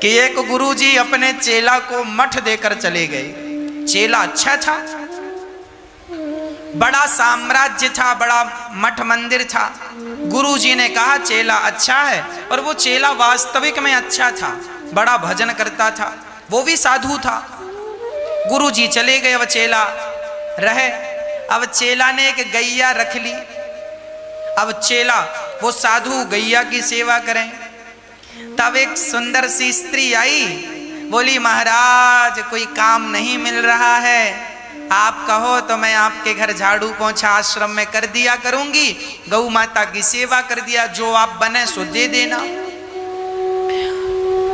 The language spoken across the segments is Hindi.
कि एक गुरुजी अपने चेला को मठ देकर चले गए। चेला अच्छा था, बड़ा साम्राज्य था, बड़ा मठ मंदिर था। गुरुजी ने कहा चेला अच्छा है, और वो चेला वास्तविक में अच्छा था, बड़ा भजन करता था, वो भी साधु था। गुरुजी चले गए, अब चेला रहे। अब चेला ने एक गैया रख ली। अब चेला वो साधु गैया की सेवा करें। तब एक सुंदर सी स्त्री आई, बोली महाराज कोई काम नहीं मिल रहा है, आप कहो तो मैं आपके घर झाड़ू पोंछा आश्रम में कर दिया करूंगी, गौ माता की सेवा कर दिया, जो आप बने सो दे देना।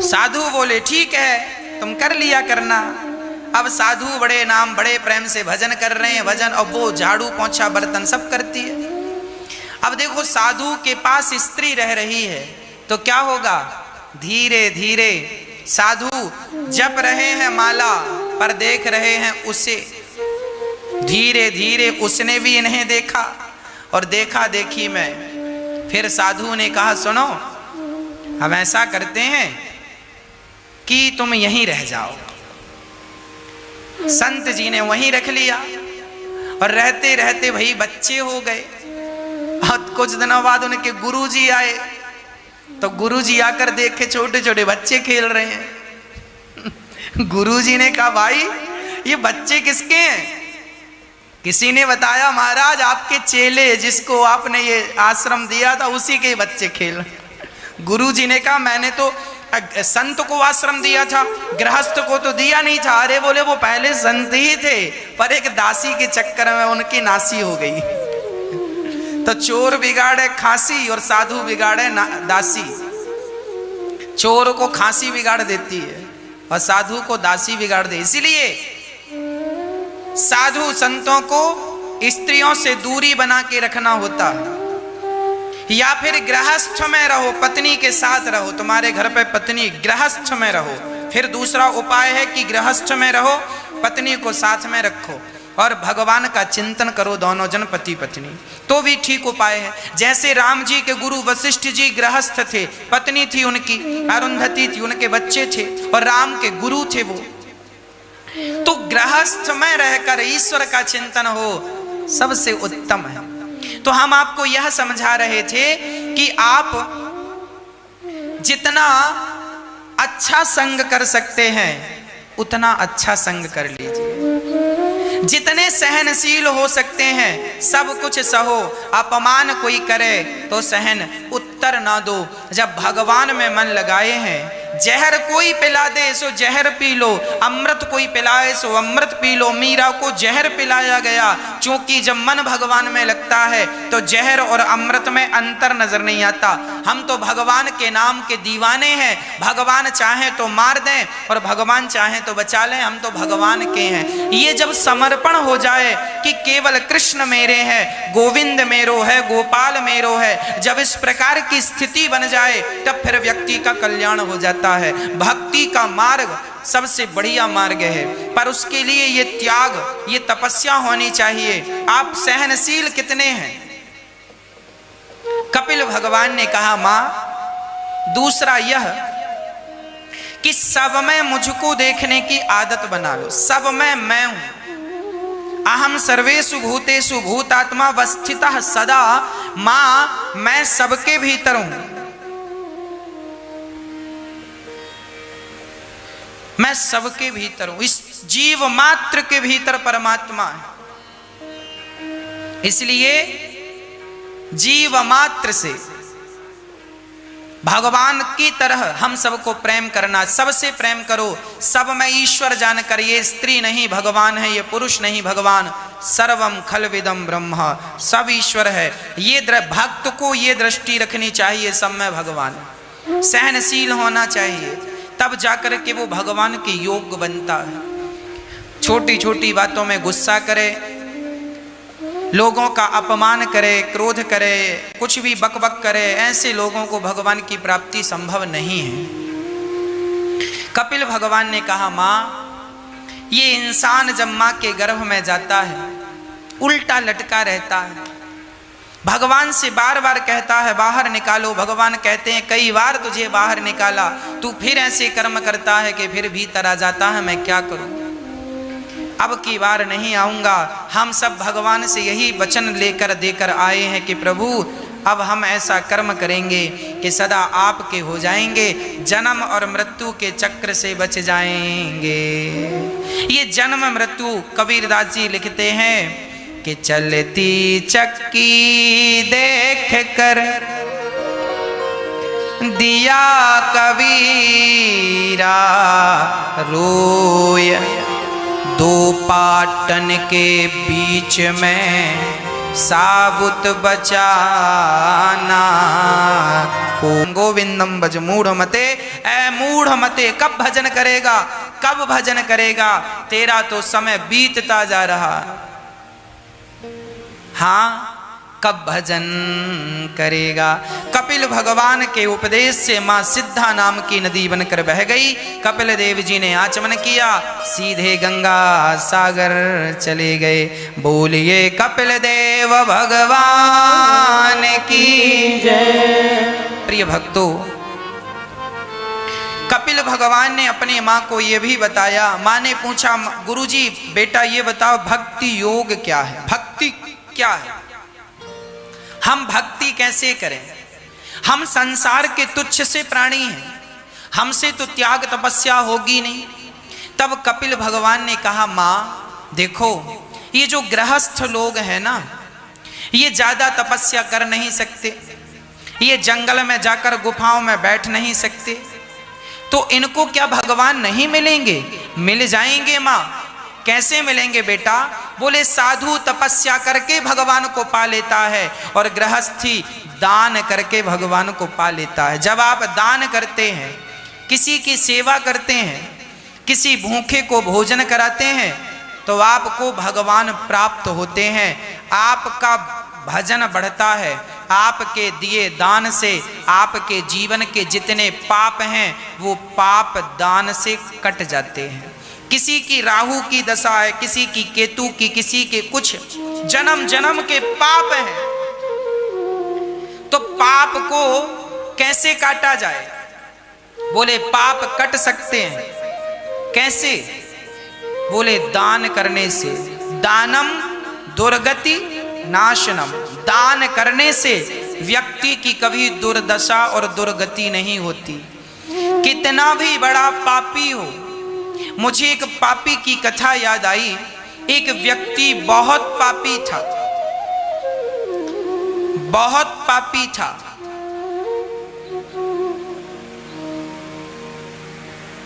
साधु बोले ठीक है तुम कर लिया करना। अब साधु बड़े नाम बड़े प्रेम से भजन कर रहे हैं, भजन, और वो झाड़ू पोंछा बर्तन सब करती है। अब देखो साधु के पास स्त्री रह रही है तो क्या होगा, धीरे धीरे साधु जप रहे हैं माला पर देख रहे हैं उसे, धीरे धीरे उसने भी इन्हें देखा, और देखा देखी में फिर साधु ने कहा सुनो हम ऐसा करते हैं कि तुम यहीं रह जाओ। संत जी ने वहीं रख लिया, और रहते रहते भाई बच्चे हो गए। और कुछ दिनों बाद उनके गुरुजी आए, तो गुरुजी आकर देखे छोटे छोटे बच्चे खेल रहे हैं। गुरुजी ने कहा भाई ये बच्चे किसके हैं? किसी ने बताया महाराज आपके चेले जिसको आपने ये आश्रम दिया था उसी के बच्चे खेल। गुरुजी ने कहा मैंने तो संत को आश्रम दिया था, गृहस्थ को तो दिया नहीं था। अरे बोले वो पहले संत ही थे, पर एक दासी के चक्कर में उनकी नासी हो गई। तो चोर बिगाड़े खांसी और साधु बिगाड़े दासी। चोर को खांसी बिगाड़ देती है और साधु को दासी बिगाड़ दे। इसीलिए साधु संतों को स्त्रियों से दूरी बना के रखना होता है, या फिर गृहस्थ में रहो, पत्नी के साथ रहो, तुम्हारे घर पे पत्नी, गृहस्थ में रहो। फिर दूसरा उपाय है कि गृहस्थ में रहो, पत्नी को साथ में रखो और भगवान का चिंतन करो, दोनों जन पति पत्नी, तो भी ठीक उपाय है। जैसे राम जी के गुरु वशिष्ठ जी गृहस्थ थे, पत्नी थी उनकी अरुंधति थी, उनके बच्चे थे और राम के गुरु थे वो। तो गृहस्थ में रहकर ईश्वर का चिंतन हो सबसे उत्तम है। तो हम आपको यह समझा रहे थे कि आप जितना अच्छा संग कर सकते हैं उतना अच्छा संग कर लीजिए। जितने सहनशील हो सकते हैं सब कुछ सहो, अपमान कोई करे तो सहन उत्तर ना दो। जब भगवान में मन लगाए हैं, जहर कोई पिला दे सो जहर पी लो, अमृत कोई पिलाए सो अमृत पी लो। मीरा को जहर पिलाया गया क्योंकि जब मन भगवान में लगता है तो जहर और अमृत में अंतर नजर नहीं आता। हम तो भगवान के नाम के दीवाने हैं, भगवान चाहे तो मार दें और भगवान चाहे तो बचा लें, हम तो भगवान के हैं। ये जब समर्पण हो जाए कि केवल कृष्ण मेरे हैं, गोविंद मेरो है, गोपाल मेरो है, जब इस प्रकार की स्थिति बन जाए तब फिर व्यक्ति का कल्याण हो जाता है। भक्ति का मार्ग सबसे बढ़िया मार्ग है, पर उसके लिए ये त्याग, ये तपस्या होनी चाहिए। आप सहनशील कितने हैं? कपिल भगवान ने कहा मां, दूसरा यह कि सब में मुझको देखने की आदत बना लो। सब में मैं हूं, अहम सर्वेषु भूतेषु भूतात्मा वस्थितः सदा। मां मैं सबके भीतर हूं, मैं सबके भीतर हूं। इस जीव मात्र के भीतर परमात्मा है। इसलिए जीव मात्र से भगवान की तरह हम सबको प्रेम करना, सबसे प्रेम करो। सब में ईश्वर जानकर, ये स्त्री नहीं भगवान है, ये पुरुष नहीं भगवान, सर्वम खलविदम ब्रह्म, सब ईश्वर है। ये भक्त को ये दृष्टि रखनी चाहिए, सब में भगवान। सहनशील होना चाहिए, तब जाकर के वो भगवान के योग्य बनता है। छोटी छोटी बातों में गुस्सा करे, लोगों का अपमान करे, क्रोध करे, कुछ भी बकबक करे, ऐसे लोगों को भगवान की प्राप्ति संभव नहीं है। कपिल भगवान ने कहा मां, ये इंसान जब मां के गर्भ में जाता है उल्टा लटका रहता है, भगवान से बार बार कहता है बाहर निकालो। भगवान कहते हैं कई बार तुझे बाहर निकाला, तू फिर ऐसे कर्म करता है कि फिर भीतर आ जाता है, मैं क्या करूं, अब की बार नहीं आऊंगा। हम सब भगवान से यही वचन लेकर देकर आए हैं कि प्रभु अब हम ऐसा कर्म करेंगे कि सदा आपके हो जाएंगे, जन्म और मृत्यु के चक्र से बच जाएंगे। ये जन्म मृत्यु कबीरदास जी लिखते हैं कि चलती चक्की देख कर दिया कबीरा रोय, दो पाटन के बीच में साबुत बचाना को। गोविंदम भज मूढ़ मते, ऐ मूढ़ मते कब भजन करेगा, कब भजन करेगा, तेरा तो समय बीतता जा रहा। हाँ कब भजन करेगा। कपिल भगवान के उपदेश से मां सिद्धा नाम की नदी बनकर बह गई। कपिल देव जी ने आचमन किया, सीधे गंगा सागर चले गए। बोलिए कपिल देव भगवान की जय। प्रिय भक्तों, कपिल भगवान ने अपनी माँ को यह भी बताया। माँ ने पूछा गुरुजी बेटा ये बताओ भक्ति योग क्या है, भक्ति क्या है, हम भक्ति कैसे करें, हम संसार के तुच्छ से प्राणी हैं, हमसे तो त्याग तपस्या होगी नहीं। तब कपिल भगवान ने कहा माँ देखो ये जो गृहस्थ लोग हैं ना, ये ज्यादा तपस्या कर नहीं सकते, ये जंगल में जाकर गुफाओं में बैठ नहीं सकते, तो इनको क्या भगवान नहीं मिलेंगे? मिल जाएंगे माँ। कैसे मिलेंगे बेटा? बोले साधु तपस्या करके भगवान को पा लेता है और गृहस्थी दान करके भगवान को पा लेता है। जब आप दान करते हैं, किसी की सेवा करते हैं, किसी भूखे को भोजन कराते हैं, तो आपको भगवान प्राप्त होते हैं, आपका भजन बढ़ता है। आपके दिए दान से आपके जीवन के जितने पाप हैं वो पाप दान से कट जाते हैं। किसी की राहु की दशा है, किसी की केतु की, किसी के कुछ जन्म जन्म के पाप हैं, तो पाप को कैसे काटा जाए? बोले पाप कट सकते हैं। कैसे? बोले दान करने से। दानम दुर्गति नाशनम, दान करने से व्यक्ति की कभी दुर्दशा और दुर्गति नहीं होती। कितना भी बड़ा पापी हो, मुझे एक पापी की कथा याद आई। एक व्यक्ति बहुत पापी था, बहुत पापी था।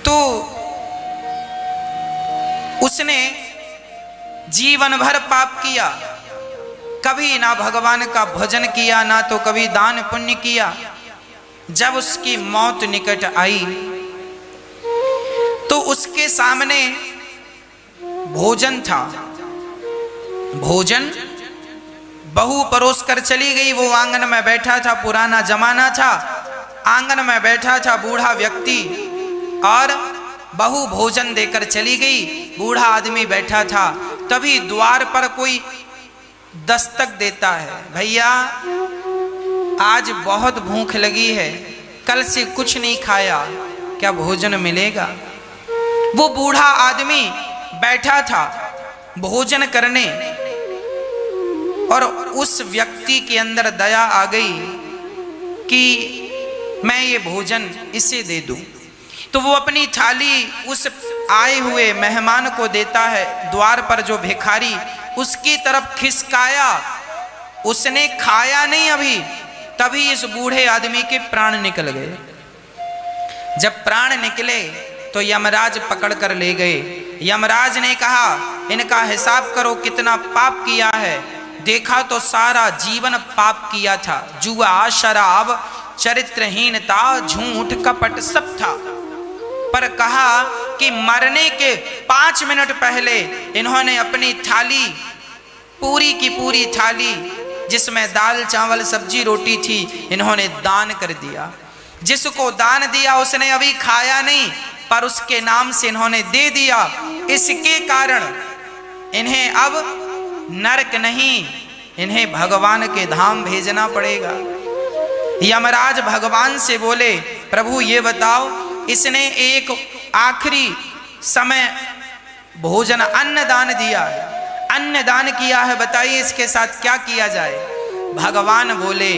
तो उसने जीवन भर पाप किया, कभी ना भगवान का भजन किया, ना तो कभी दान पुण्य किया। जब उसकी मौत निकट आई तो उसके सामने भोजन था। भोजन बहू परोस कर चली गई। वो आंगन में बैठा था, पुराना जमाना था, आंगन में बैठा था बूढ़ा व्यक्ति और बहू भोजन देकर चली गई। बूढ़ा आदमी बैठा था, तभी द्वार पर कोई दस्तक देता है, भैया आज बहुत भूख लगी है, कल से कुछ नहीं खाया, क्या भोजन मिलेगा? वो बूढ़ा आदमी बैठा था भोजन करने और उस व्यक्ति के अंदर दया आ गई कि मैं ये भोजन इसे दे दूं। तो वो अपनी थाली उस आए हुए मेहमान को देता है। द्वार पर जो भिखारी उसकी तरफ खिसकाया, उसने खाया नहीं अभी, तभी इस बूढ़े आदमी के प्राण निकल गए। जब प्राण निकले तो यमराज पकड़ कर ले गए। यमराज ने कहा इनका हिसाब करो कितना पाप किया है। देखा तो सारा जीवन पाप किया था, जुआ, शराब, चरित्रहीनता, झूठ, कपट सब था। पर कहा कि मरने के 5 मिनट पहले इन्होंने अपनी थाली, पूरी की पूरी थाली जिसमें दाल चावल सब्जी रोटी थी, इन्होंने दान कर दिया। जिसको दान दिया उसने अभी खाया नहीं, पर उसके नाम से इन्होंने दे दिया। इसके कारण इन्हें अब नरक नहीं, इन्हें भगवान के धाम भेजना पड़ेगा। यमराज भगवान से बोले, प्रभु ये बताओ, इसने एक आखिरी समय भोजन अन्नदान दिया है, अन्नदान किया है, बताइए इसके साथ क्या किया जाए। भगवान बोले,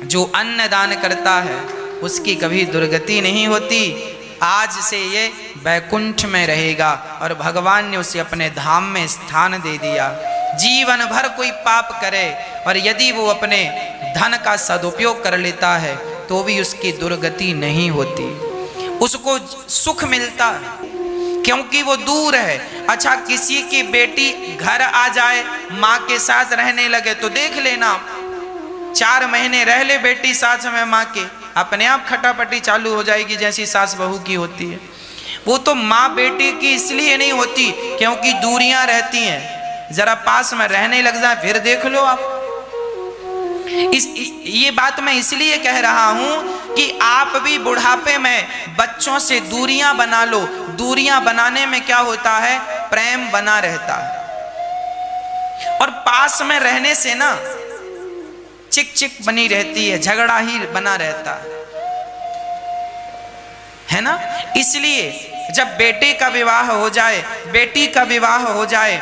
जो अन्नदान करता है उसकी कभी दुर्गति नहीं होती, आज से ये वैकुंठ में रहेगा। और भगवान ने उसे अपने धाम में स्थान दे दिया। जीवन भर कोई पाप करे और यदि वो अपने धन का सदुपयोग कर लेता है तो भी उसकी दुर्गति नहीं होती, उसको सुख मिलता है क्योंकि वो दूर है। अच्छा, किसी की बेटी घर आ जाए, माँ के साथ रहने लगे तो देख लेना, 4 महीने रह ले बेटी साथ में माँ के, अपने आप खटापटी चालू हो जाएगी जैसी सास बहू की होती है। वो तो माँ बेटी की इसलिए नहीं होती क्योंकि दूरियां रहती हैं, जरा पास में रहने लग जाए फिर देख लो आप। ये बात मैं इसलिए कह रहा हूं कि आप भी बुढ़ापे में बच्चों से दूरियां बना लो। दूरियां बनाने में क्या होता है, प्रेम बना रहता है। और पास में रहने से ना चिक चिक बनी रहती है, झगड़ा ही बना रहता है ना। इसलिए जब बेटे का विवाह हो जाए, बेटी का विवाह हो जाए,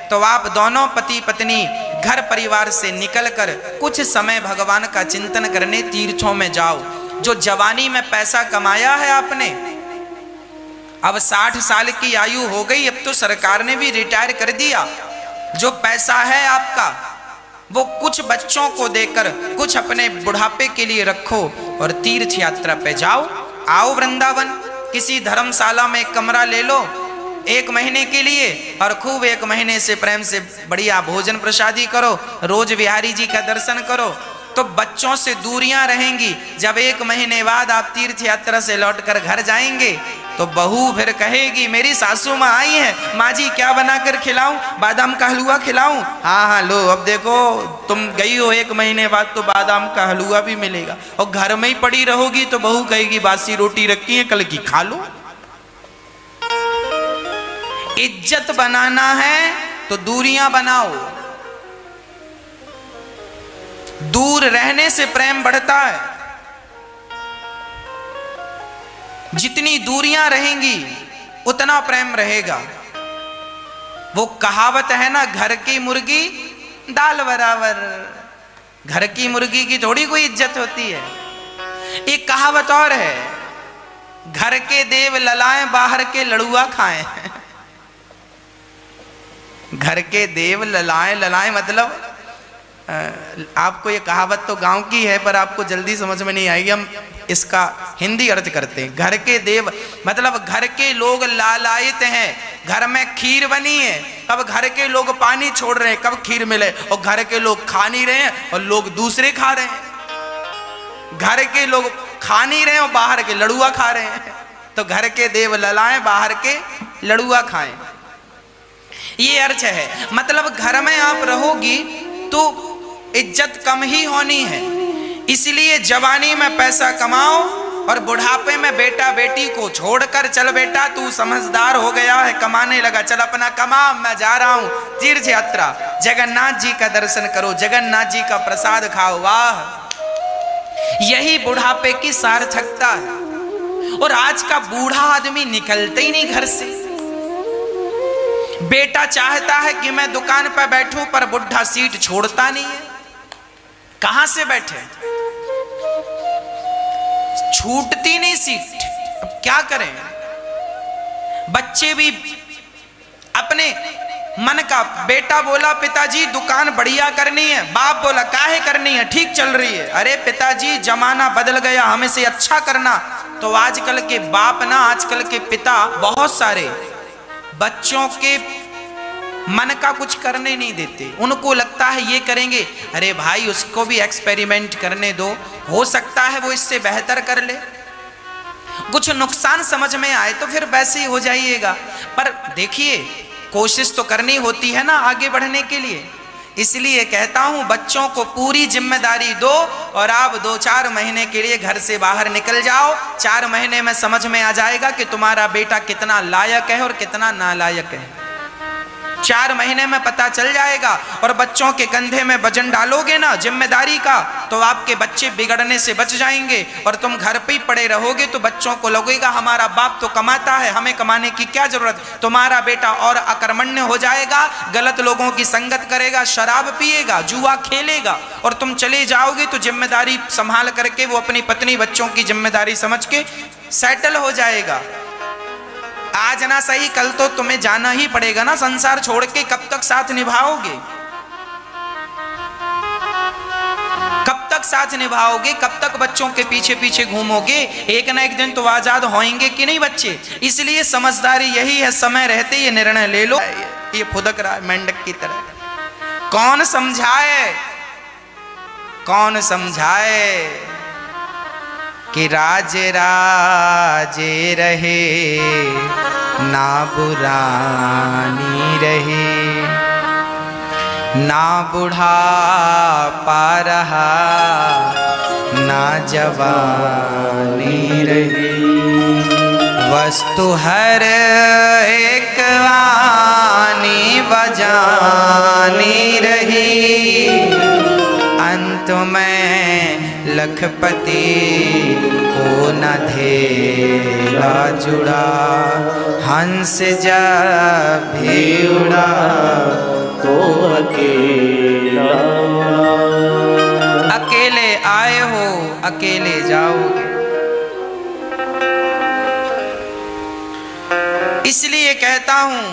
तो आप दोनों पति पत्नी घर परिवार से निकलकर कुछ समय भगवान का चिंतन करने तीर्थों में जाओ। जो जवानी में पैसा कमाया है आपने, अब 60 साल की आयु हो गई, अब तो सरकार ने भी रिटायर कर दिया। जो पैसा है आपका वो कुछ बच्चों को देकर कुछ अपने बुढ़ापे के लिए रखो और तीर्थ यात्रा पे जाओ। आओ वृंदावन, किसी धर्मशाला में एक कमरा ले लो 1 महीने के लिए और खूब 1 महीने से प्रेम से बढ़िया भोजन प्रसादी करो, रोज बिहारी जी का दर्शन करो, तो बच्चों से दूरियां रहेंगी। जब 1 महीने बाद आप तीर्थ यात्रा से लौटकर घर जाएंगे तो बहू फिर कहेगी, मेरी सासू माँ आई है, माँ जी क्या बनाकर खिलाऊं, बादाम का हलवा खिलाऊं? हाँ हाँ लो, अब देखो तुम गई हो 1 महीने बाद तो बादाम का हलवा भी मिलेगा। और घर में ही पड़ी रहोगी तो बहू कहेगी, बासी रोटी रखी है कल की खा लो। इज्जत बनाना है तो दूरियां बनाओ। दूर रहने से प्रेम बढ़ता है। जितनी दूरियां रहेंगी उतना प्रेम रहेगा। वो कहावत है ना, घर की मुर्गी दाल बराबर। घर की मुर्गी की थोड़ी कोई इज्जत होती है। एक कहावत और है, घर के देव ललाएं बाहर के लड़ुआ खाएं। घर के देव ललाएं, ललाएं मतलब आपको ये कहावत तो गांव की है पर आपको जल्दी समझ में नहीं आएगी, हम इसका हिंदी अर्थ करते हैं। घर के देव मतलब घर के लोग लालायित हैं। घर में खीर बनी है, कब घर के लोग पानी छोड़ रहे हैं, कब खीर मिले, और घर के लोग खा नहीं रहे हैं और लोग दूसरे खा रहे हैं। घर के लोग खा नहीं रहे हैं और बाहर के लड़ुआ खा रहे हैं। तो घर के देव ललाएं, बाहर के लड़ुआ खाएं, ये अर्थ है। मतलब घर में आप रहोगी तो इज्जत कम ही होनी है। इसलिए जवानी में पैसा कमाओ और बुढ़ापे में बेटा बेटी को छोड़कर, चल बेटा तू समझदार हो गया है, कमाने लगा, चल अपना कमा, मैं जा रहा हूं तीर्थ यात्रा, जगन्नाथ जी का दर्शन करो, जगन्नाथ जी का प्रसाद खाओ। वाह, यही बुढ़ापे की सार्थकता है। और आज का बूढ़ा आदमी निकलते ही नहीं घर से। बेटा चाहता है कि मैं दुकान पर बैठूं पर बुढ़ा सीट छोड़ता नहीं है। कहां से बैठे, छूटती नहीं सीट। अब क्या करें। बच्चे भी अपने मन का, बेटा बोला पिताजी दुकान बढ़िया करनी है, बाप बोला काहे करनी है, ठीक चल रही है। अरे पिताजी जमाना बदल गया, हमें से अच्छा करना। तो आजकल के बाप ना, आजकल के पिता बहुत सारे बच्चों के मन का कुछ करने नहीं देते। उनको लगता है ये करेंगे, अरे भाई उसको भी एक्सपेरिमेंट करने दो, हो सकता है वो इससे बेहतर कर ले। कुछ नुकसान समझ में आए तो फिर वैसे ही हो जाइएगा। पर देखिए कोशिश तो करनी होती है ना आगे बढ़ने के लिए। इसलिए कहता हूं बच्चों को पूरी जिम्मेदारी दो और आप 2-4 महीने के लिए घर से बाहर निकल जाओ। 4 महीने में समझ में आ जाएगा कि तुम्हारा बेटा कितना लायक है और कितना नालायक है। 4 महीने में पता चल जाएगा। और बच्चों के कंधे में वजन डालोगे ना जिम्मेदारी का, तो आपके बच्चे बिगड़ने से बच जाएंगे। और तुम घर पे ही पड़े रहोगे तो बच्चों को लगेगा हमारा बाप तो कमाता है, हमें कमाने की क्या जरूरत। तुम्हारा बेटा और अकर्मण्य हो जाएगा, गलत लोगों की संगत करेगा, शराब पिएगा, जुआ खेलेगा, और तुम चले जाओगे तो जिम्मेदारी संभाल करके वो अपनी पत्नी बच्चों की जिम्मेदारी समझ के सेटल हो जाएगा। आज ना सही कल तो तुम्हें जाना ही पड़ेगा ना संसार छोड़ के। कब तक साथ निभाओगे, कब तक साथ निभाओगे, कब तक बच्चों के पीछे पीछे घूमोगे। एक ना एक दिन तो आजाद होंगे कि नहीं बच्चे। इसलिए समझदारी यही है, समय रहते ये निर्णय ले लो। ये फुदक रहा है मेंढक की तरह। कौन समझाए, कौन समझाए कि राजे राजे रहे ना बुरानी रहे, ना बुढ़ापा रहा ना जवानी रहे। वस्तु हर एक वानी बजानी रही, अंत में लखपति को न धेला जुड़ा। हंस जब भी उड़ा तो अकेला उड़ा। अकेले आए हो अकेले जाओगे। इसलिए कहता हूं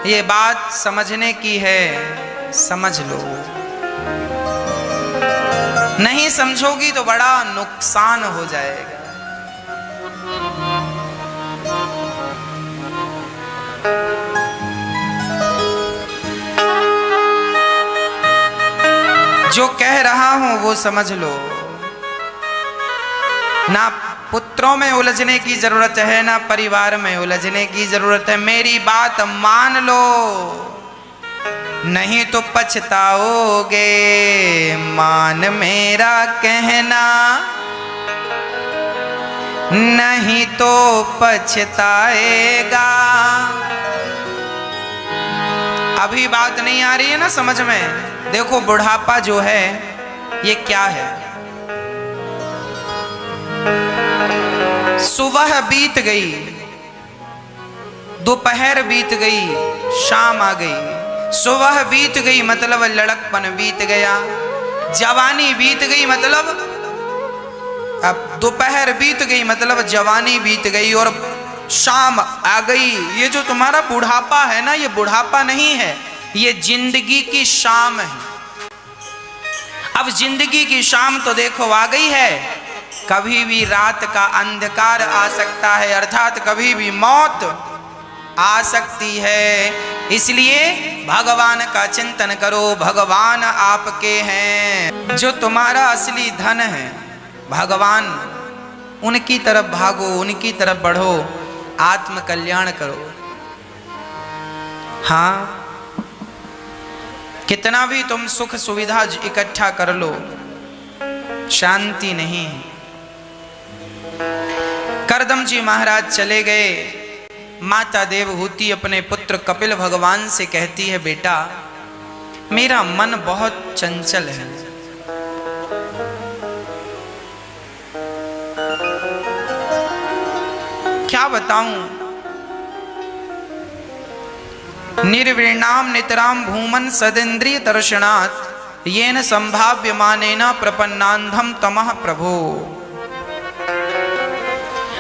ये बात समझने की है, समझ लो। नहीं समझोगी तो बड़ा नुकसान हो जाएगा। जो कह रहा हूं वो समझ लो। ना पुत्रों में उलझने की जरूरत है, ना परिवार में उलझने की जरूरत है। मेरी बात मान लो, नहीं तो पछताओगे। मान मेरा कहना, नहीं तो पछताएगा। अभी बात नहीं आ रही है ना समझ में। देखो बुढ़ापा जो है ये क्या है। सुबह बीत गई, दोपहर बीत गई, शाम आ गई। सुबह बीत गई मतलब लड़कपन बीत गया, जवानी बीत गई मतलब अब दोपहर बीत गई मतलब जवानी बीत गई, और शाम आ गई। ये जो तुम्हारा बुढ़ापा है ना, ये बुढ़ापा नहीं है, ये जिंदगी की शाम है। अब जिंदगी की शाम तो देखो आ गई है। कभी भी रात का अंधकार आ सकता है, अर्थात कभी भी मौत आ सकती है। इसलिए भगवान का चिंतन करो। भगवान आपके हैं, जो तुम्हारा असली धन है भगवान, उनकी तरफ भागो, उनकी तरफ बढ़ो, आत्म कल्याण करो। हाँ, कितना भी तुम सुख सुविधा इकट्ठा कर लो, शांति नहीं है। करदम जी महाराज चले गए। माता देवहूति अपने पुत्र कपिल भगवान से कहती है, बेटा मेरा मन बहुत चंचल है। क्या बताऊं, निर्विणाम नितराम भूमन सदेन्द्रिय दर्शनात् येन संभाव्यमानेन प्रपन्नांधम तमः प्रभो।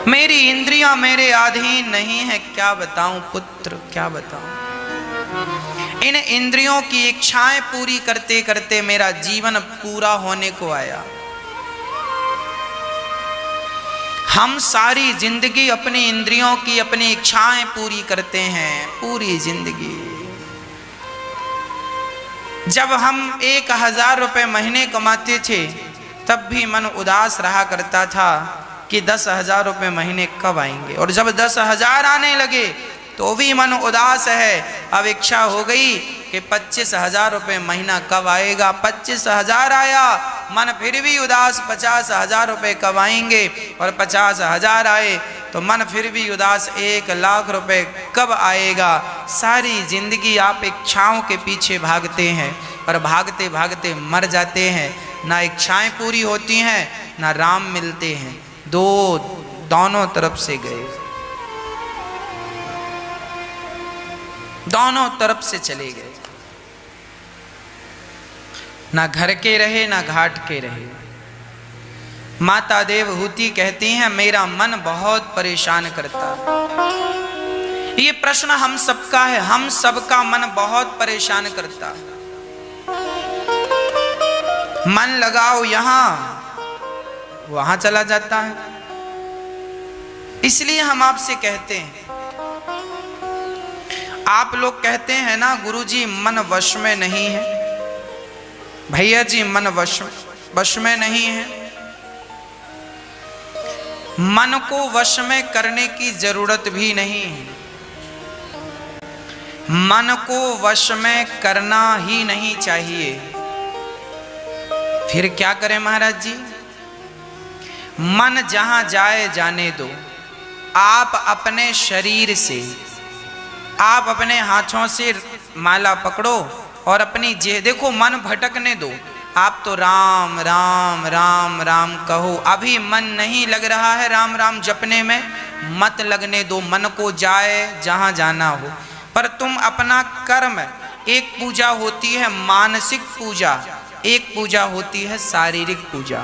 मेरी इंद्रियां मेरे अधीन नहीं है। क्या बताऊं पुत्र, क्या बताऊं। इन इंद्रियों की इच्छाएं पूरी करते करते मेरा जीवन पूरा होने को आया। हम सारी जिंदगी अपनी इंद्रियों की, अपनी इच्छाएं पूरी करते हैं, पूरी जिंदगी। जब हम 1000 रुपए महीने कमाते थे तब भी मन उदास रहा करता था कि 10,000 रुपये महीने कब आएंगे। और जब 10,000 आने लगे तो भी मन उदास है। अब इच्छा हो गई कि 25,000 रुपये महीना कब आएगा। 25,000 आया मन फिर भी उदास। 50,000 रुपये कमाएंगे और 50,000 आए तो मन फिर भी उदास। 1,00,000 रुपये कब आएगा? सारी जिंदगी आप इच्छाओं के पीछे भागते हैं और भागते भागते मर जाते हैं। ना इच्छाएं पूरी होती हैं ना राम मिलते हैं, दोनों तरफ से गए, दोनों तरफ से चले गए। ना घर के रहे ना घाट के रहे। माता देवहूति कहती हैं मेरा मन बहुत परेशान करता। ये प्रश्न हम सबका है, हम सबका मन बहुत परेशान करता। मन लगाओ यहां वहां चला जाता है। इसलिए हम आपसे कहते हैं, आप लोग कहते हैं ना गुरुजी मन वश में नहीं है। भैया जी मन वश में नहीं है। मन को वश में करने की जरूरत भी नहीं है। मन को वश में करना ही नहीं चाहिए। फिर क्या करें महाराज जी? मन जहां जाए जाने दो। आप अपने शरीर से, आप अपने हाथों से माला पकड़ो और अपनी देखो मन भटकने दो। आप तो राम राम राम राम कहो। अभी मन नहीं लग रहा है राम राम जपने में, मत लगने दो। मन को जाए जहां जाना हो। पर तुम अपना कर्म, एक पूजा होती है मानसिक पूजा, एक पूजा होती है शारीरिक पूजा।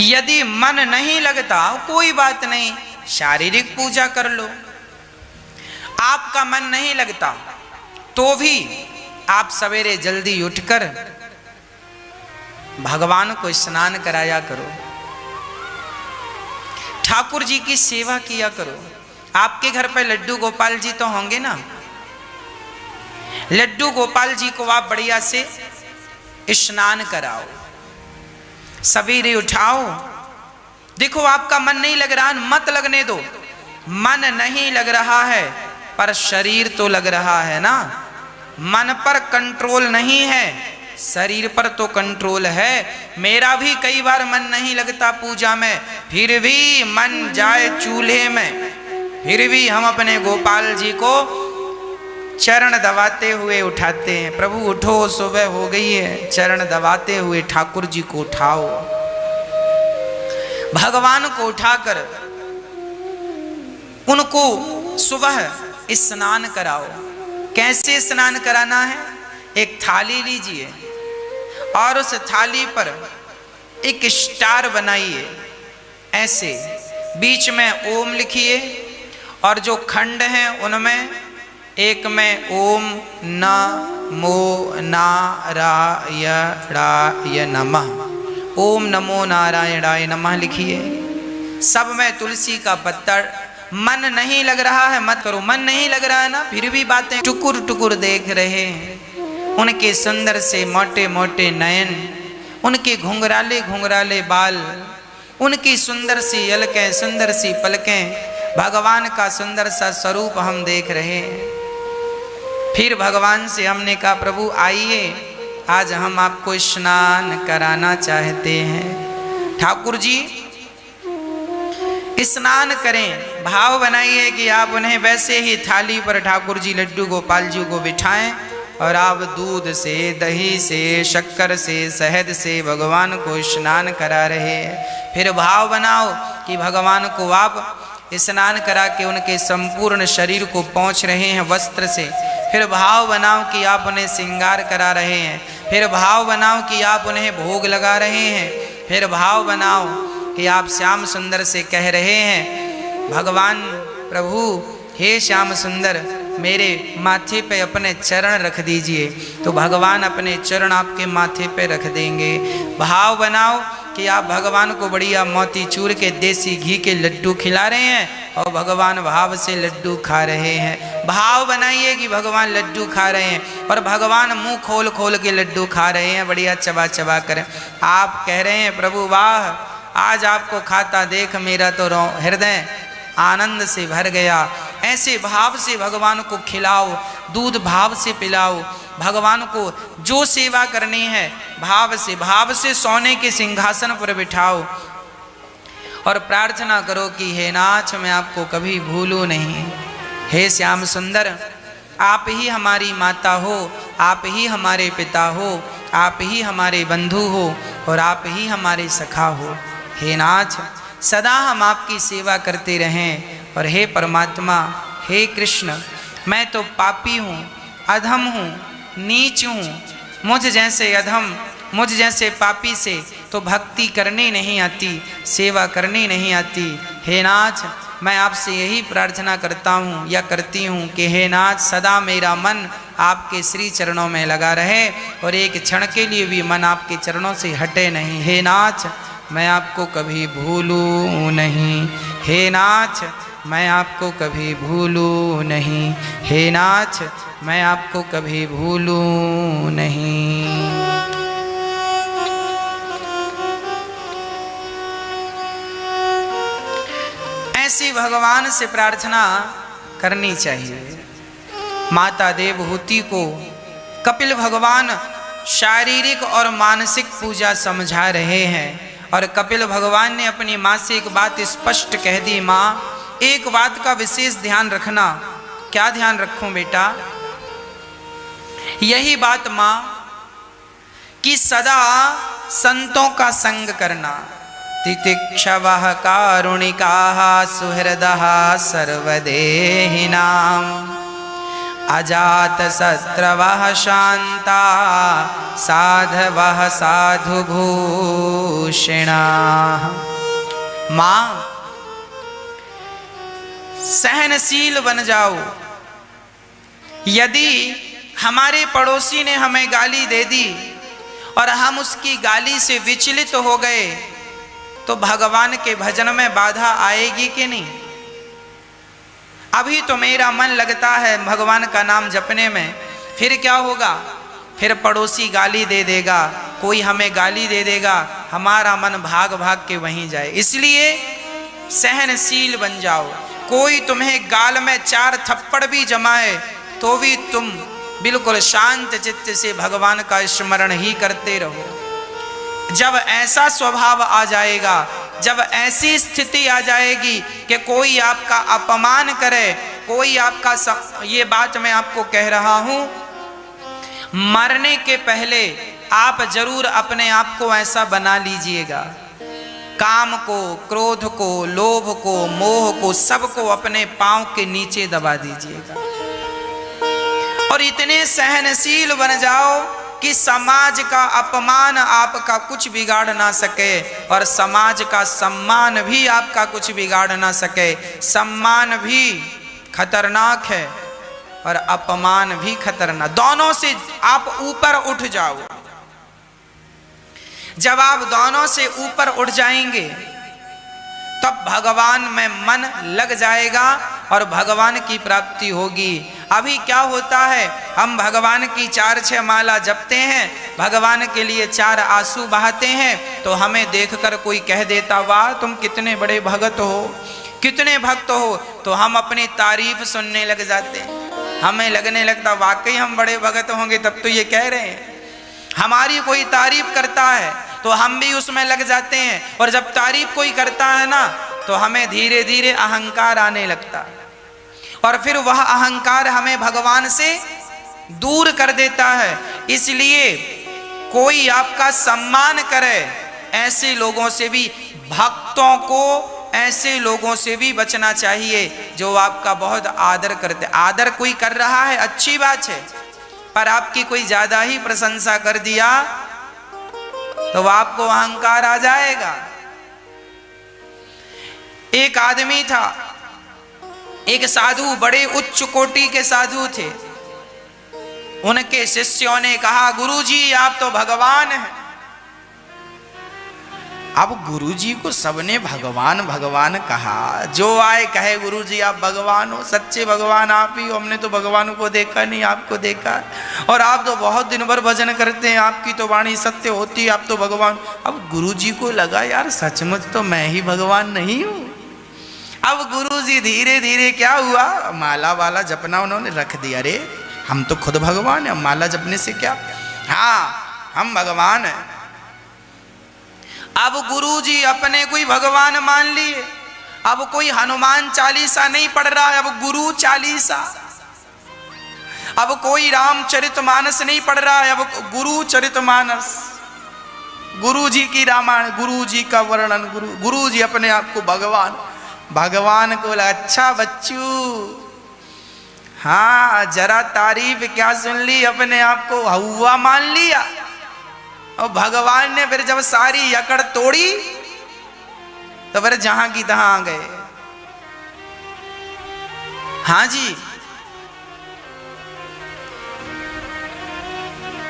यदि मन नहीं लगता कोई बात नहीं, शारीरिक पूजा कर लो। आपका मन नहीं लगता तो भी आप सवेरे जल्दी उठकर भगवान को स्नान कराया करो, ठाकुर जी की सेवा किया करो। आपके घर पे लड्डू गोपाल जी तो होंगे ना, लड्डू गोपाल जी को आप बढ़िया से स्नान कराओ, सवेरे उठाओ। देखो आपका मन नहीं लग रहा, मत लगने दो। मन नहीं लग रहा है पर शरीर तो लग रहा है ना। मन पर कंट्रोल नहीं है, शरीर पर तो कंट्रोल है। मेरा भी कई बार मन नहीं लगता पूजा में, फिर भी मन जाए चूल्हे में, फिर भी हम अपने गोपाल जी को चरण दबाते हुए उठाते हैं। प्रभु उठो, सुबह हो गई है। चरण दबाते हुए ठाकुर जी को उठाओ, भगवान को उठाकर उनको सुबह स्नान कराओ। कैसे स्नान कराना है? एक थाली लीजिए और उस थाली पर एक स्टार बनाइए, ऐसे बीच में ओम लिखिए और जो खंड हैं उनमें एक में ओम नमो नारायणाय नमः, ओम नमो नारायणाय नमः लिखिए। सब में तुलसी का पत्ता। मन नहीं लग रहा है मत करो। मन नहीं लग रहा है ना, फिर भी बातें टुकुर टुकुर देख रहे हैं। उनके सुंदर से मोटे मोटे नयन, उनके घुंघराले घुंघराले बाल, उनकी सुंदर सी अलकें, सुंदर सी पलकें, भगवान का सुंदर सा स्वरूप हम देख रहे हैं। फिर भगवान से हमने कहा प्रभु आइए, आज हम आपको स्नान कराना चाहते हैं। ठाकुर जी स्नान करें। भाव बनाइए कि आप उन्हें वैसे ही थाली पर ठाकुर जी लड्डू गोपाल जी को बिठाएं और आप दूध से, दही से, शक्कर से, शहद से भगवान को स्नान करा रहे हैं। फिर भाव बनाओ कि भगवान को आप स्नान करा के उनके संपूर्ण शरीर को पोंछ रहे हैं वस्त्र से। फिर भाव बनाओ कि आप उन्हें श्रृंगार करा रहे हैं। फिर भाव बनाओ कि आप उन्हें भोग लगा रहे हैं। फिर भाव बनाओ कि आप श्याम सुंदर से कह रहे हैं भगवान प्रभु हे श्याम सुंदर मेरे माथे पे अपने चरण रख दीजिए। तो भगवान अपने चरण आपके माथे पे रख देंगे। भाव बनाओ कि आप भगवान को बढ़िया मोतीचूर के देसी घी के लड्डू खिला रहे हैं और भगवान भाव से लड्डू खा रहे हैं। भाव बनाइए कि भगवान लड्डू खा रहे हैं और भगवान मुंह खोल खोल के लड्डू खा रहे हैं, बढ़िया चबा चबा कर। आप कह रहे हैं प्रभु वाह, आज आपको खाता देख मेरा तो हृदय आनंद से भर गया। ऐसे भाव से भगवान को खिलाओ, दूध भाव से पिलाओ, भगवान को जो सेवा करनी है भाव से सोने के सिंहासन पर बिठाओ और प्रार्थना करो कि हे नाथ मैं आपको कभी भूलूं नहीं। हे श्याम सुंदर, आप ही हमारी माता हो, आप ही हमारे पिता हो, आप ही हमारे बंधु हो और आप ही हमारे सखा हो। हे नाथ, सदा हम आपकी सेवा करते रहें। और हे परमात्मा, हे कृष्ण, मैं तो पापी हूँ, अधम हूँ, नीच हूँ। मुझ जैसे अधम, मुझ जैसे पापी से तो भक्ति करनी नहीं आती, सेवा करनी नहीं आती। हे नाथ, मैं आपसे यही प्रार्थना करता हूँ या करती हूँ कि हे नाथ, सदा मेरा मन आपके श्री चरणों में लगा रहे और एक क्षण के लिए भी मन आपके चरणों से हटे नहीं। हे नाथ, मैं आपको कभी भूलूं नहीं। हे नाथ, मैं आपको कभी भूलूं नहीं। हे नाथ, मैं आपको कभी भूलूं नहीं। ऐसी भगवान से प्रार्थना करनी चाहिए। माता देवहूति को कपिल भगवान शारीरिक और मानसिक पूजा समझा रहे हैं और कपिल भगवान ने अपनी माँ से एक बात स्पष्ट कह दी, माँ एक बात का विशेष ध्यान रखना। क्या ध्यान रखूं बेटा? यही बात माँ कि सदा संतों का संग करना। तितिक्षवः कारुणिकाः सुहृदः सर्वदेहिनां अजातशत्रवः शान्ता साधवः साधुभूषिणाः। माँ, सहनशील बन जाओ। यदि हमारे पड़ोसी ने हमें गाली दे दी और हम उसकी गाली से विचलित हो गए तो भगवान के भजन में बाधा आएगी कि नहीं? अभी तो मेरा मन लगता है भगवान का नाम जपने में, फिर क्या होगा? फिर पड़ोसी गाली दे देगा, कोई हमें गाली दे देगा, हमारा मन भाग भाग के वहीं जाए। इसलिए सहनशील बन जाओ। कोई तुम्हें गाल में 4 थप्पड़ भी जमाए तो भी तुम बिल्कुल शांत चित्त से भगवान का स्मरण ही करते रहो। जब ऐसा स्वभाव आ जाएगा, जब ऐसी स्थिति आ जाएगी कि कोई आपका अपमान करे, कोई आपका ये बात मैं आपको कह रहा हूं, मरने के पहले आप जरूर अपने आप को ऐसा बना लीजिएगा। काम को, क्रोध को, लोभ को, मोह को, सबको अपने पांव के नीचे दबा दीजिएगा और इतने सहनशील बन जाओ कि समाज का अपमान आपका कुछ बिगाड़ ना सके और समाज का सम्मान भी आपका कुछ बिगाड़ ना सके। सम्मान भी खतरनाक है और अपमान भी खतरनाक, दोनों से आप ऊपर उठ जाओ। जब आप दोनों से ऊपर उठ जाएंगे तब भगवान में मन लग जाएगा और भगवान की प्राप्ति होगी। अभी क्या होता है, हम भगवान की 4-6 माला जपते हैं, भगवान के लिए 4 आंसू बहाते हैं तो हमें देखकर कोई कह देता, वाह तुम कितने बड़े भगत हो, कितने भक्त हो, तो हम अपनी तारीफ सुनने लग जाते हैं। हमें लगने लगता वाकई हम बड़े भगत होंगे तब तो ये कह रहे हैं। हमारी कोई तारीफ करता है तो हम भी उसमें लग जाते हैं और जब तारीफ कोई करता है ना तो हमें धीरे धीरे अहंकार आने लगता है और फिर वह अहंकार हमें भगवान से दूर कर देता है। इसलिए कोई आपका सम्मान करे, ऐसे लोगों से भी, भक्तों को ऐसे लोगों से भी बचना चाहिए जो आपका बहुत आदर करते। आदर कोई कर रहा है अच्छी बात है, पर आपकी कोई ज्यादा ही प्रशंसा कर दिया तो आपको अहंकार आ जाएगा। एक आदमी था, एक साधु, बड़े उच्च कोटि के साधु थे। उनके शिष्यों ने कहा, गुरुजी आप तो भगवान हैं। अब गुरुजी को सबने भगवान भगवान कहा, जो आए कहे गुरुजी आप भगवान हो, सच्चे भगवान आप ही हो, हमने तो भगवान को देखा नहीं, आपको देखा, और आप तो बहुत दिन भर भजन करते हैं, आपकी तो वाणी सत्य होती है, आप तो भगवान। अब गुरुजी को लगा यार सचमुच तो मैं ही भगवान नहीं हूं। अब गुरुजी धीरे धीरे क्या हुआ, माला वाला जपना उन्होंने रख दिया, अरे हम तो खुद भगवान हैं, माला जपने से क्या, हाँ हम भगवान हैं। अब गुरु जी अपने कोई भगवान मान लिए, अब कोई हनुमान चालीसा नहीं पढ़ रहा है, अब गुरु चालीसा। अब कोई रामचरितमानस नहीं पढ़ रहा है, अब गुरु चरितमानस। गुरु जी की रामायण, गुरु जी का वर्णन, गुरु जी अपने आप को भगवान को बोला, अच्छा बच्चू, हाँ जरा तारीफ क्या सुन ली, अपने आप को हुआ मान लिया। और भगवान ने फिर जब सारी अकड़ तोड़ी तो फिर जहां की तहां आ गए। हाँ जी,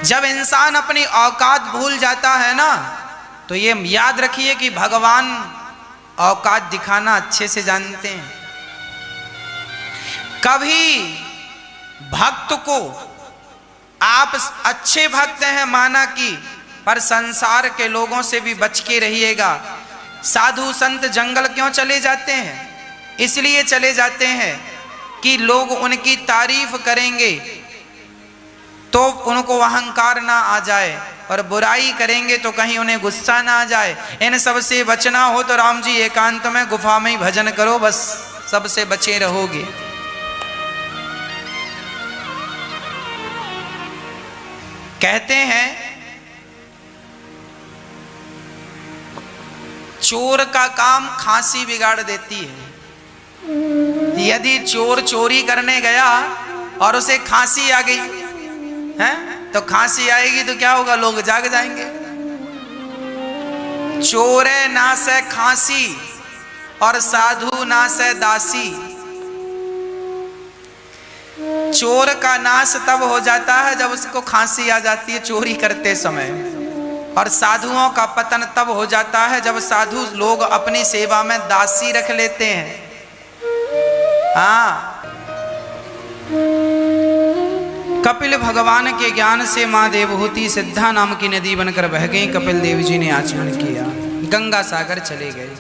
जब इंसान अपनी औकात भूल जाता है ना, तो ये याद रखिए कि भगवान औकात दिखाना अच्छे से जानते हैं। कभी भक्त को आप अच्छे भक्त हैं माना कि, पर संसार के लोगों से भी बच के रहिएगा। साधु संत जंगल क्यों चले जाते हैं? इसलिए चले जाते हैं कि लोग उनकी तारीफ करेंगे तो उनको अहंकार ना आ जाए, और बुराई करेंगे तो कहीं उन्हें गुस्सा ना आ जाए। इन सब से बचना हो तो राम जी एकांत में गुफा में ही भजन करो, बस सबसे बचे रहोगे। कहते हैं चोर का काम खांसी बिगाड़ देती है। यदि चोर चोरी करने गया और उसे खांसी आ गई है, तो खांसी आएगी तो क्या होगा, लोग जाग जाएंगे। चोरे ना से खांसी और साधु ना से दासी। चोर का नाश तब हो जाता है जब उसको खांसी आ जाती है चोरी करते समय, और साधुओं का पतन तब हो जाता है जब साधु लोग अपनी सेवा में दासी रख लेते हैं। हाँ, कपिल भगवान के ज्ञान से मां देवहूति सिद्धा नाम की नदी बनकर बह गई। कपिल देव जी ने आचमन किया, गंगा सागर चले गए।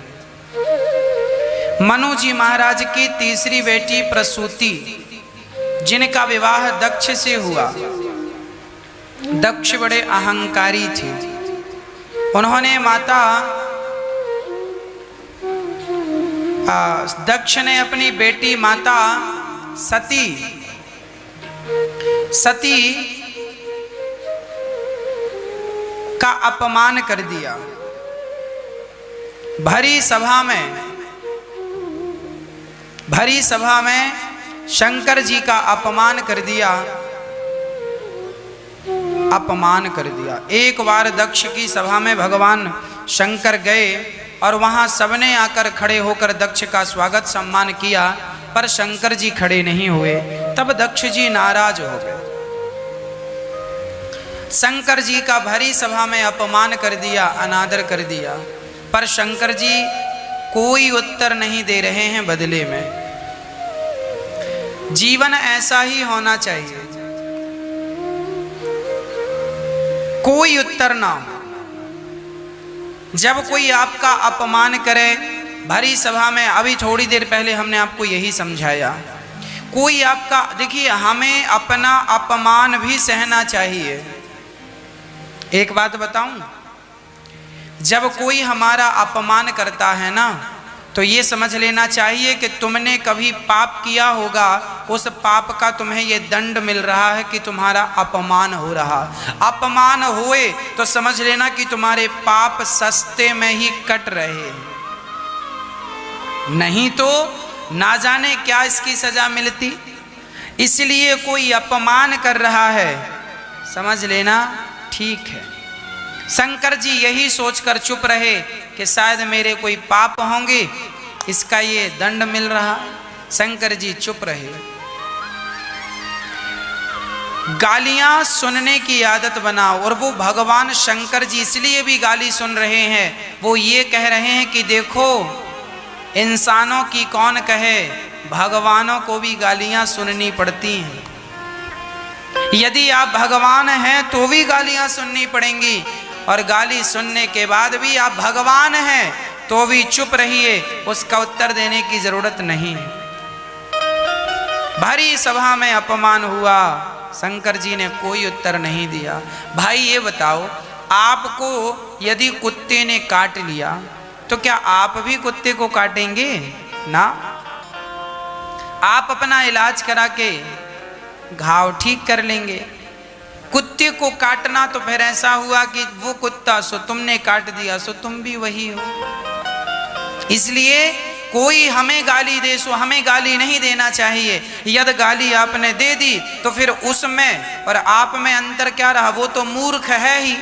मनु जी महाराज की तीसरी बेटी प्रसूति, जिनका विवाह दक्ष से हुआ। दक्ष बड़े अहंकारी थे। उन्होंने माता दक्ष ने अपनी बेटी माता सती का अपमान कर दिया। भरी सभा में शंकर जी का अपमान कर दिया। एक बार दक्ष की सभा में भगवान शंकर गए और वहां सबने आकर खड़े होकर दक्ष का स्वागत सम्मान किया, पर शंकर जी खड़े नहीं हुए। तब दक्ष जी नाराज हो गए। शंकर जी का भरी सभा में अपमान कर दिया, अनादर कर दिया, पर शंकर जी कोई उत्तर नहीं दे रहे हैं बदले में। जीवन ऐसा ही होना चाहिए, कोई उत्तर ना हो। जब कोई आपका अपमान करे भरी सभा में, अभी थोड़ी देर पहले हमने आपको यही समझाया, कोई आपका, देखिए हमें अपना अपमान भी सहना चाहिए। एक बात बताऊं, जब कोई हमारा अपमान करता है ना, तो ये समझ लेना चाहिए कि तुमने कभी पाप किया होगा, उस पाप का तुम्हें ये दंड मिल रहा है कि तुम्हारा अपमान हो रहा। अपमान हुए तो समझ लेना कि तुम्हारे पाप सस्ते में ही कट रहे, नहीं तो ना जाने क्या इसकी सजा मिलती। इसलिए कोई अपमान कर रहा है, समझ लेना ठीक है। शंकर जी यही सोचकर चुप रहे कि शायद मेरे कोई पाप होंगे, इसका ये दंड मिल रहा। शंकर जी चुप रहे। गालियां सुनने की आदत बनाओ, और वो भगवान शंकर जी इसलिए भी गाली सुन रहे हैं। वो ये कह रहे हैं कि देखो, इंसानों की कौन कहे, भगवानों को भी गालियां सुननी पड़ती हैं। यदि आप भगवान हैं तो भी गालियां सुननी पड़ेंगी, और गाली सुनने के बाद भी आप भगवान हैं तो भी चुप रहिए, उसका उत्तर देने की जरूरत नहीं। भरी सभा में अपमान हुआ, शंकर जी ने कोई उत्तर नहीं दिया। भाई ये बताओ, आपको यदि कुत्ते ने काट लिया तो क्या आप भी कुत्ते को काटेंगे? ना, आप अपना इलाज करा के घाव ठीक कर लेंगे। कुत्ते को काटना तो फिर ऐसा हुआ कि वो कुत्ता सो तुमने काट दिया, सो तुम भी वही हो। इसलिए कोई हमें गाली दे सो हमें गाली नहीं देना चाहिए। यदि गाली आपने दे दी तो फिर उसमें और आप में अंतर क्या रहा? वो तो मूर्ख है ही,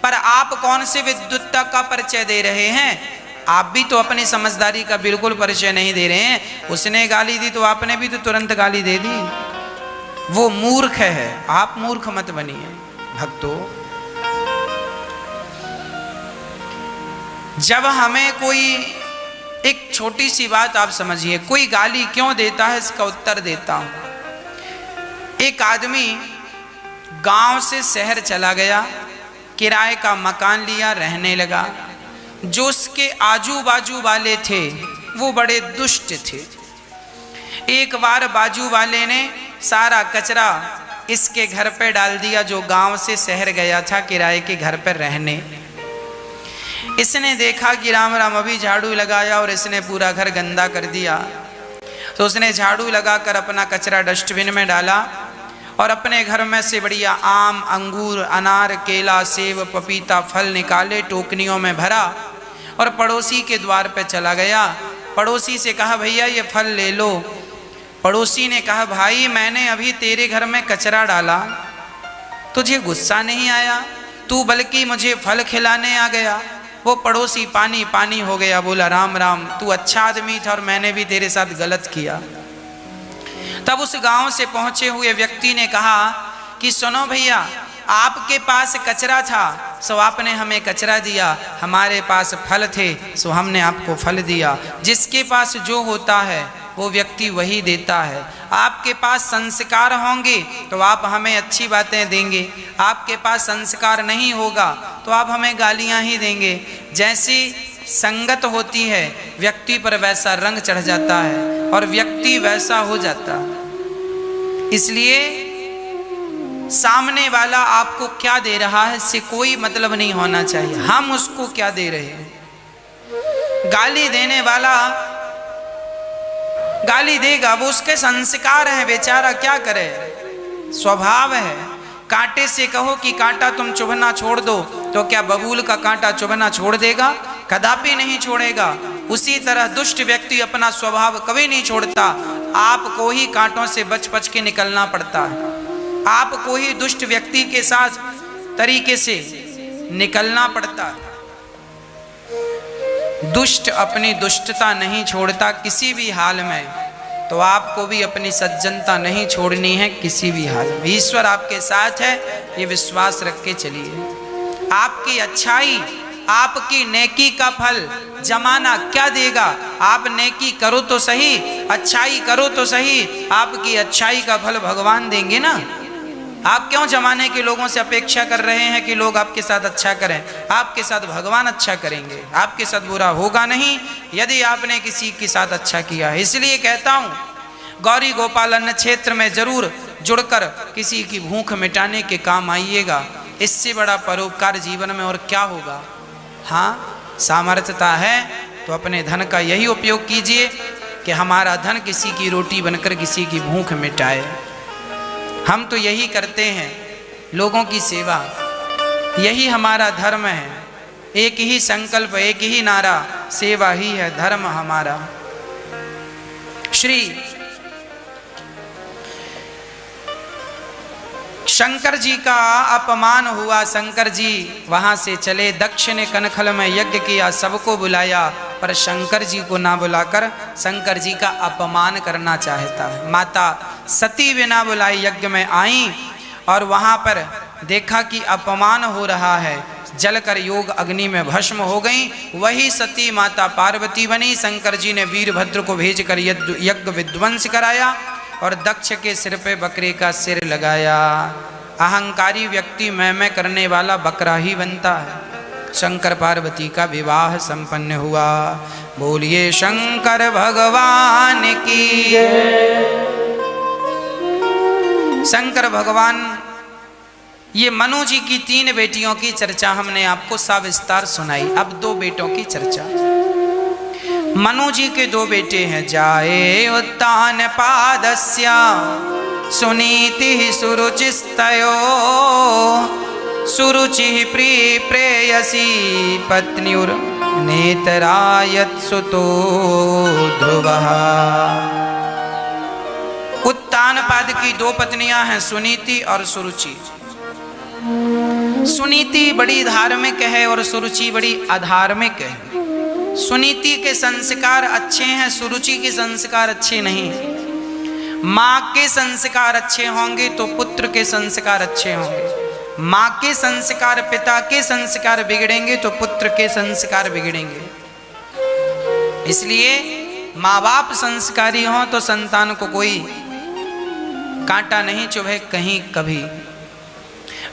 पर आप कौन से विद्वत्ता का परिचय दे रहे हैं? आप भी तो अपनी समझदारी का बिल्कुल परिचय नहीं दे रहे हैं। उसने गाली दी तो आपने भी तो तुरंत गाली दे दी। वो मूर्ख है, आप मूर्ख मत बनिए भक्तों। जब हमें कोई एक छोटी सी बात आप समझिए, कोई गाली क्यों देता है इसका उत्तर देता हूं। एक आदमी गांव से शहर चला गया, किराए का मकान लिया, रहने लगा। जो उसके आजू बाजू वाले थे वो बड़े दुष्ट थे। एक बार बाजू वाले ने सारा कचरा इसके घर पे डाल दिया, जो गांव से शहर गया था किराए के घर पर रहने। इसने देखा कि राम राम, अभी झाड़ू लगाया और इसने पूरा घर गंदा कर दिया। तो उसने झाड़ू लगाकर अपना कचरा डस्टबिन में डाला और अपने घर में से बढ़िया आम, अंगूर, अनार, केला, सेब, पपीता फल निकाले, टोकनियों में भरा और पड़ोसी के द्वार पे चला गया। पड़ोसी से कहा, भैया ये फल ले लो। पड़ोसी ने कहा, भाई मैंने अभी तेरे घर में कचरा डाला, तुझे गुस्सा नहीं आया? तू बल्कि मुझे फल खिलाने आ गया। वो पड़ोसी पानी पानी हो गया, बोला, राम राम, तू अच्छा आदमी था और मैंने भी तेरे साथ गलत किया। तब उस गांव से पहुंचे हुए व्यक्ति ने कहा कि सुनो भैया, आपके पास कचरा था सो आपने हमें कचरा दिया, हमारे पास फल थे सो हमने आपको फल दिया। जिसके पास जो होता है वो व्यक्ति वही देता है। आपके पास संस्कार होंगे तो आप हमें अच्छी बातें देंगे, आपके पास संस्कार नहीं होगा तो आप हमें गालियां ही देंगे। जैसी संगत होती है व्यक्ति पर वैसा रंग चढ़ जाता है और व्यक्ति वैसा हो जाता। इसलिए सामने वाला आपको क्या दे रहा है इससे कोई मतलब नहीं होना चाहिए, हम उसको क्या दे रहे हैं। गाली देने वाला गाली देगा, वो उसके संस्कार हैं, बेचारा क्या करे, स्वभाव है। कांटे से कहो कि कांटा तुम चुभना छोड़ दो तो क्या बबूल का कांटा चुभना छोड़ देगा? कदापि नहीं छोड़ेगा। उसी तरह दुष्ट व्यक्ति अपना स्वभाव कभी नहीं छोड़ता। आपको ही कांटों से बच बच के निकलना पड़ता है, आपको ही दुष्ट व्यक्ति के साथ तरीके से निकलना पड़ता है। दुष्ट अपनी दुष्टता नहीं छोड़ता किसी भी हाल में, तो आपको भी अपनी सज्जनता नहीं छोड़नी है किसी भी हाल में। ईश्वर आपके साथ है, ये विश्वास रख के चलिए। आपकी अच्छाई, आपकी नेकी का फल जमाना क्या देगा? आप नेकी करो तो सही, अच्छाई करो तो सही, आपकी अच्छाई का फल भगवान देंगे ना। आप क्यों जमाने के लोगों से अपेक्षा कर रहे हैं कि लोग आपके साथ अच्छा करें? आपके साथ भगवान अच्छा करेंगे, आपके साथ बुरा होगा नहीं यदि आपने किसी के साथ अच्छा किया है। इसलिए कहता हूँ, गौरी गोपाल अन्न क्षेत्र में जरूर जुड़कर किसी की भूख मिटाने के काम आइएगा। इससे बड़ा परोपकार जीवन में और क्या होगा। हाँ, सामर्थ्यता है तो अपने धन का यही उपयोग कीजिए कि हमारा धन किसी की रोटी बनकर किसी की भूख मिटाए। हम तो यही करते हैं, लोगों की सेवा, यही हमारा धर्म है। एक ही संकल्प, एक ही नारा, सेवा ही है धर्म हमारा। श्री शंकर जी का अपमान हुआ, शंकर जी वहां से चले। दक्ष ने कनखल में यज्ञ किया, सबको बुलाया, पर शंकर जी को ना बुलाकर शंकर जी का अपमान करना चाहता है। माता सती बिना बुलाई यज्ञ में आई और वहां पर देखा कि अपमान हो रहा है, जलकर योग अग्नि में भस्म हो गई। वही सती माता पार्वती बनी। शंकर जी ने वीरभद्र को भेजकर यज्ञ विध्वंस कराया और दक्ष के सिर पे बकरे का सिर लगाया। अहंकारी व्यक्ति मैं करने वाला बकरा ही बनता है। शंकर पार्वती का विवाह संपन्न हुआ। बोलिए शंकर भगवान की, शंकर भगवान, ये मनु जी की 3 बेटियों की चर्चा हमने आपको सविस्तार सुनाई। अब 2 बेटों की चर्चा। मनु जी के 2 बेटे हैं। जाए उत्तान पादस्य सुनीति सुरुचिस्तयो सुरुचि प्रिय प्रेयसी पत्न्युर नेतरायत सुतो ध्रुवः। उत्तानपाद की 2 पत्नियां हैं, सुनीति और सुरुचि। सुनीति बड़ी धार्मिक है और सुरुचि बड़ी अधार्मिक है। सुनीति के संस्कार अच्छे हैं, सुरुचि के संस्कार अच्छे नहीं। माँ के संस्कार अच्छे होंगे तो पुत्र के संस्कार अच्छे होंगे। माँ के संस्कार, पिता के संस्कार बिगड़ेंगे तो पुत्र के संस्कार बिगड़ेंगे। इसलिए माँ बाप संस्कारी हों तो संतान को कोई कांटा नहीं चुभे कहीं कभी।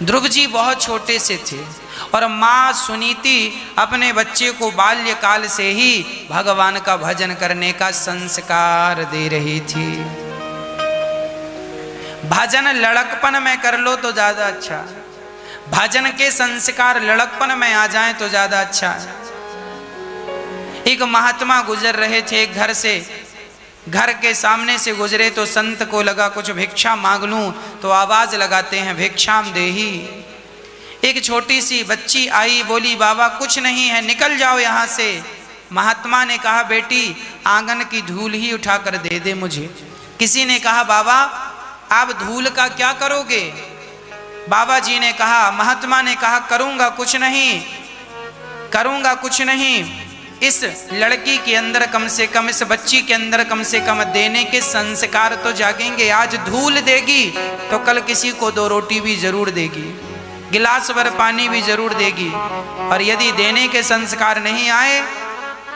ध्रुव जी बहुत छोटे से थे और माँ सुनीति अपने बच्चे को बाल्यकाल से ही भगवान का भजन करने का संस्कार दे रही थी। भजन लड़कपन में कर लो तो ज्यादा अच्छा, भजन के संस्कार लड़कपन में आ जाएं तो ज्यादा अच्छा है। एक महात्मा गुजर रहे थे घर से, घर के सामने से गुजरे तो संत को लगा कुछ भिक्षा मांग लूं, तो आवाज लगाते हैं भिक्षाम देही। एक छोटी सी बच्ची आई, बोली बाबा कुछ नहीं है, निकल जाओ यहाँ से। महात्मा ने कहा बेटी आंगन की धूल ही उठाकर दे दे मुझे। किसी ने कहा बाबा आप धूल का क्या करोगे? बाबा जी ने कहा, महात्मा ने कहा करूंगा कुछ नहीं, करूंगा कुछ नहीं। इस लड़की के अंदर कम से कम, इस बच्ची के अंदर कम से कम देने के संस्कार तो जागेंगे। आज धूल देगी तो कल किसी को 2 रोटी भी जरूर देगी, गिलास भर पानी भी जरूर देगी। और यदि देने के संस्कार नहीं आए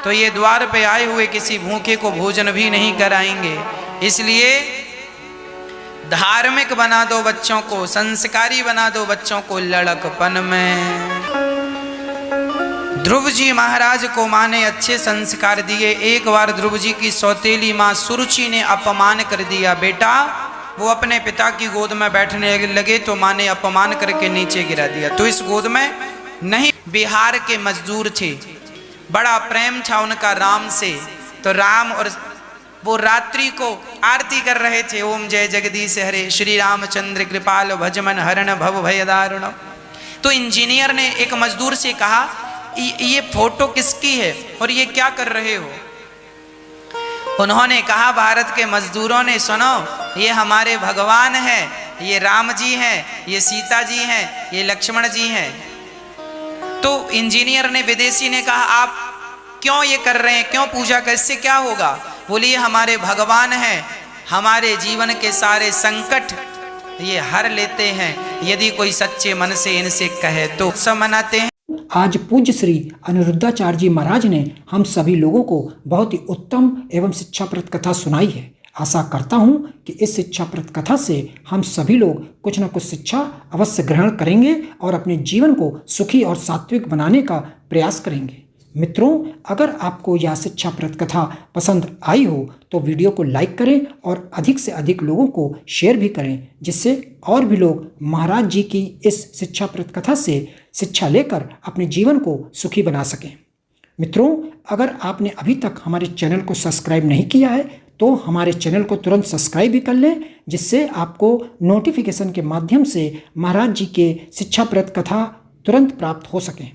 तो ये द्वार पे आए हुए किसी भूखे को भोजन भी नहीं कराएंगे। इसलिए धार्मिक बना दो बच्चों को, संस्कारी बना दो बच्चों को लड़कपन में। ध्रुव जी महाराज को माँ ने अच्छे संस्कार दिए। एक बार ध्रुव जी की सौतेली माँ सुरुचि ने अपमान कर दिया। बेटा वो अपने पिता की गोद में बैठने लगे तो माँ ने अपमान करके नीचे गिरा दिया। तो इस गोद में नहीं, बिहार के मजदूर थे, बड़ा प्रेम था उनका राम से। तो राम और वो रात्रि को आरती कर रहे थे, ओम जय जगदीश हरे श्री रामचंद्र कृपाल भजमन हरण भव भय दारुण। तो इंजीनियर ने एक मजदूर से कहा ये फोटो किसकी है और ये क्या कर रहे हो? उन्होंने कहा भारत के मजदूरों ने सुनो, ये हमारे भगवान हैं, ये राम जी हैं, ये सीता जी हैं, ये लक्ष्मण जी हैं। तो इंजीनियर ने, विदेशी ने कहा आप क्यों ये कर रहे हैं, क्यों पूजा कर, इससे क्या होगा? बोलिए हमारे भगवान हैं, हमारे जीवन के सारे संकट ये हर लेते हैं यदि कोई सच्चे मन से इनसे कहे तो। सब मनाते हैं। आज पूज्य श्री अनिरुद्धाचार्य जी महाराज ने हम सभी लोगों को बहुत ही उत्तम एवं शिक्षाप्रद कथा सुनाई है। आशा करता हूँ कि इस शिक्षाप्रद कथा से हम सभी लोग कुछ न कुछ शिक्षा अवश्य ग्रहण करेंगे और अपने जीवन को सुखी और सात्विक बनाने का प्रयास करेंगे। मित्रों, अगर आपको यह शिक्षाप्रद कथा पसंद आई हो तो वीडियो को लाइक करें और अधिक से अधिक लोगों को शेयर भी करें, जिससे और भी लोग महाराज जी की इस शिक्षाप्रद कथा से शिक्षा लेकर अपने जीवन को सुखी बना सकें। मित्रों, अगर आपने अभी तक हमारे चैनल को सब्सक्राइब नहीं किया है तो हमारे चैनल को तुरंत सब्सक्राइब भी कर लें, जिससे आपको नोटिफिकेशन के माध्यम से महाराज जी के शिक्षाप्रद कथा तुरंत प्राप्त हो सकें।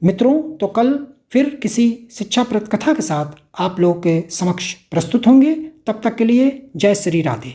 मित्रों, तो कल फिर किसी शिक्षाप्रद कथा के साथ आप लोगों के समक्ष प्रस्तुत होंगे। तब तक के लिए जय श्री राधे।